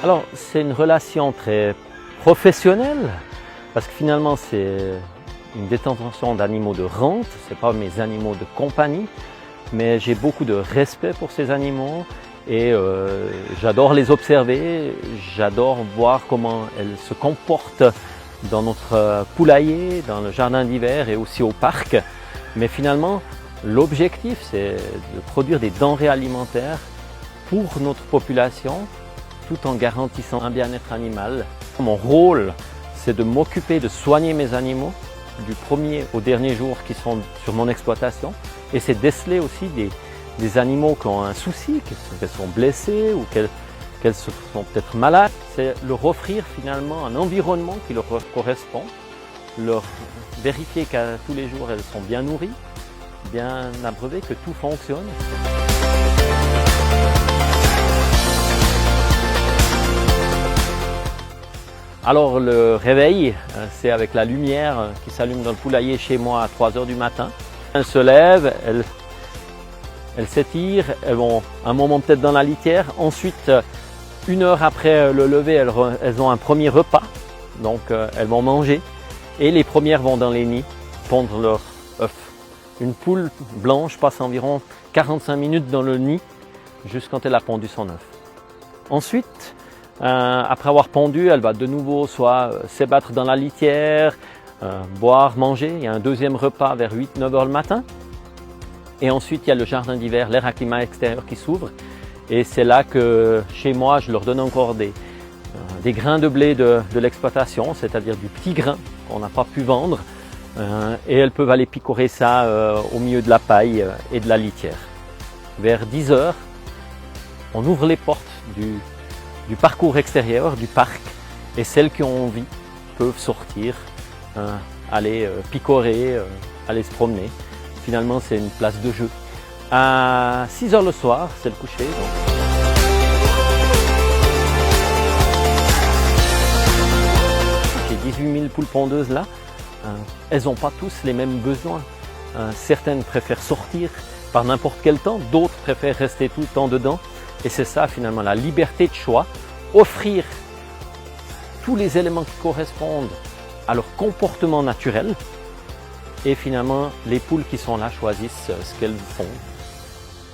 Alors, c'est une relation très professionnelle, parce que finalement, c'est une détention d'animaux de rente, ce n'est pas mes animaux de compagnie, mais j'ai beaucoup de respect pour ces animaux et j'adore les observer, j'adore voir comment elles se comportent dans notre poulailler, dans le jardin d'hiver et aussi au parc. Mais finalement, l'objectif, c'est de produire des denrées alimentaires pour notre population, tout en garantissant un bien-être animal. Mon rôle, c'est de m'occuper de soigner mes animaux du premier au dernier jour qui sont sur mon exploitation. Et c'est déceler aussi des animaux qui ont un souci, qu'elles sont blessées ou qu'elles sont peut-être malades. C'est leur offrir finalement un environnement qui leur correspond, leur vérifier qu'à tous les jours elles sont bien nourries, bien abreuvées, que tout fonctionne. Alors le réveil, c'est avec la lumière qui s'allume dans le poulailler chez moi à 3 h du matin. Elles se lèvent, elles s'étirent, elles vont un moment peut-être dans la litière. Ensuite, 1 heure après le lever, elles ont un premier repas. Donc elles vont manger. Et les premières vont dans les nids pondre leurs œufs. Une poule blanche passe environ 45 minutes dans le nid jusqu'à quand elle a pondu son œuf. Ensuite, après avoir pondu, elle va de nouveau soit s'ébattre dans la litière, boire, manger. Il y a un deuxième repas vers 8-9 heures le matin. Et ensuite, il y a le jardin d'hiver, l'air à climat extérieur qui s'ouvre. Et c'est là que, chez moi, je leur donne encore des grains de blé de l'exploitation, c'est-à-dire du petit grain qu'on n'a pas pu vendre. Et elles peuvent aller picorer ça au milieu de la paille et de la litière. Vers 10 heures, on ouvre les portes du parcours extérieur, du parc, et celles qui ont envie peuvent sortir, aller picorer, aller se promener. Finalement, c'est une place de jeu. À 6 h le soir, c'est le coucher. J'ai 18 000 poules pondeuses là. Elles n'ont pas tous les mêmes besoins. Certaines préfèrent sortir par n'importe quel temps, d'autres préfèrent rester tout le temps dedans. Et c'est ça finalement, la liberté de choix, offrir tous les éléments qui correspondent à leur comportement naturel. Et finalement, les poules qui sont là choisissent ce qu'elles font,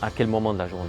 à quel moment de la journée.